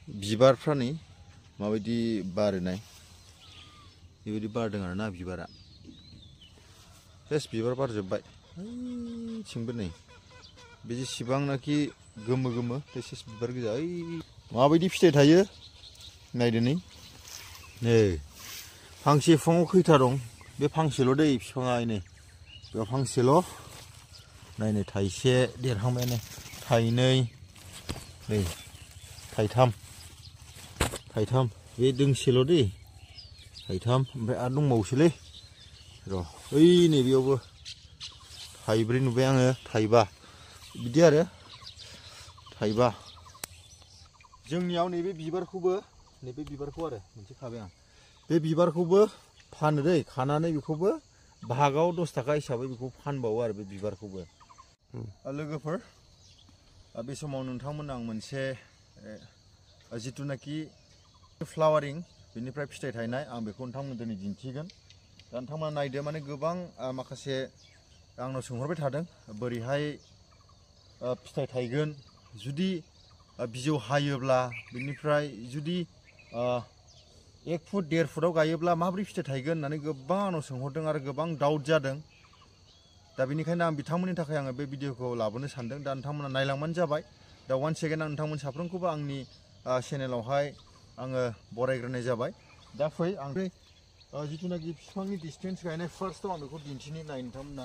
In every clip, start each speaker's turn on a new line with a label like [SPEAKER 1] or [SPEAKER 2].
[SPEAKER 1] बिबारफ्रानि माबायदि बारनाय बेबायदि बारदों आरोना बिबारा फेस बिबार बारजोब्बाय ओइथिंबो नै बे जेसेबांनाखि गोमो गोमो फेस बिबार गोजा ओइ माबायदि फिथाइ थायो नायदो नै फांसे बिफाङाव खैथा दं बे फांसेल' दै बिफाङा नै बेयाव फांसेल' नायनो थाइसे देरहांबायानो थाइनै नै थाइथाम बे दोंसेल' दै थाइथाम ओमफ्राय आरो दंबावोसोलै र' ओइ नैबेयावबो थाइब्रै नुबाय आङो थाइबा बिदि आरो थाइबा जोंनियाव नैबे बिबारखौबो आरो मोनसे खाबाय आं बे बिबारखौबो फानो दै खानानै बेखौबो भागाव 10 थाखा हिसाबै बेखौ फानबावो आरो बे बिबारखौबो लोगोफोर बे समाव नोंथांमोन आं मोनसे जिथुनाखि फ्लावारिं बेनिफ्राय फिथाइ थायनाय आं बेखौ नोंथांमोन दिनै दिन्थिगोन दा नोंथांमोना नायदो माने गोबां माखासे आंनाव सोंहरबाय थादों बोरैहाय फिथाइ थायगोन जुदि बिजौ हायोब्ला बिनिफ्राय जुदि 1 फुट 1.5 फुटाव गायोब्ला माबोरै फिथाइ थायगोन होननानै गोबां आंनाव सोंहरदों आरो गोबां डाउट जादों दा बेनिखायनो आं बिथांमोननि थाखाय आङो बे भिडिअखौ लाबोनो सानदों दा नोंथांमोना नायलांबानो जाबाय दा वान सेकेन्ड आं नोंथांमोन साफ्रोमखौबो आंनि चेनेलावहाय आङो बरायग्रोनाय जाबाय दा फै आं बे जिथुनाखि बिफांनि डिसटेन्स गायनाय फार्स्टआव आं बेखौ दिन्थिनो नाय नोंथांमोना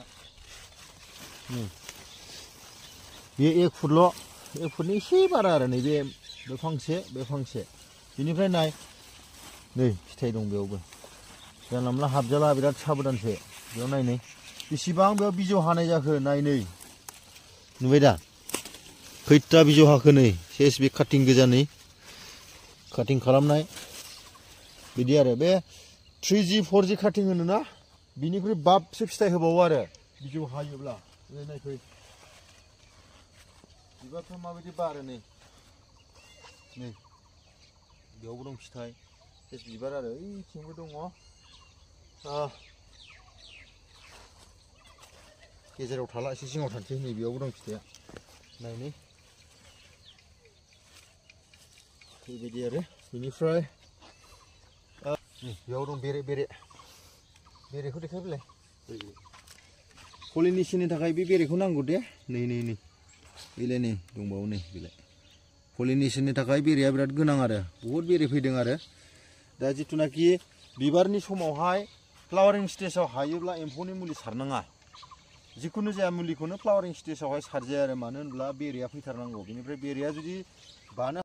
[SPEAKER 1] बे 1 फुटल' 1 फुटनि एसे बारा आरो नै बे फांसे बेनिफ्राय नाय नै फिथाइ दं बेयावबो जानला मोनला हाबजाला बिराद साबधानसो बेयाव नायनै बेसेबां बेयाव बिजौ हानाय जाखो नाय नै नुबाय दा खैथा बिजौ हाखो नै सेस बे काटिं गोजा नै काटिं खालामनाय बिदि आरो बे 3G 4G काटिं होनो ना बिनिख्रुइ बाबसो फिथाइ होबावो आरो बिजौ हायोब्ला नायफै बिबारफ्रा माबायदि बारो नै बेयावबो दं फिथाइ फेस बिबार आरो ओइथिंबो दङ गेजेराव थाला एसे सिङाव थानोसै नै बेयावबो दं फिथाइया नायनै बेबायदि आरो बेनिफ्राय बेयाव दं बेरेखौ देखायबोलाय पलिनेसननि थाखाय बे बेरेखौ नांगौ दे नै बेलाय नै दंबावो नै बेलाय पलिनेसननि थाखाय बेरेया बिराद गोनां आरो बहुद बेरे फैदों आरो दा जिथुनाखि बिबारनि समावहाय फ्लावारिं स्टेजाव हायोब्ला एम्फौनि मुलि सारनाङा जिखुनु जाया मुलिखौनो फ्लावारिं स्टेजावहाय सारजाया आरो मानो होनब्ला बेरेया फैथारनांगौ बेनिफ्राय बेरेया जुदि बानो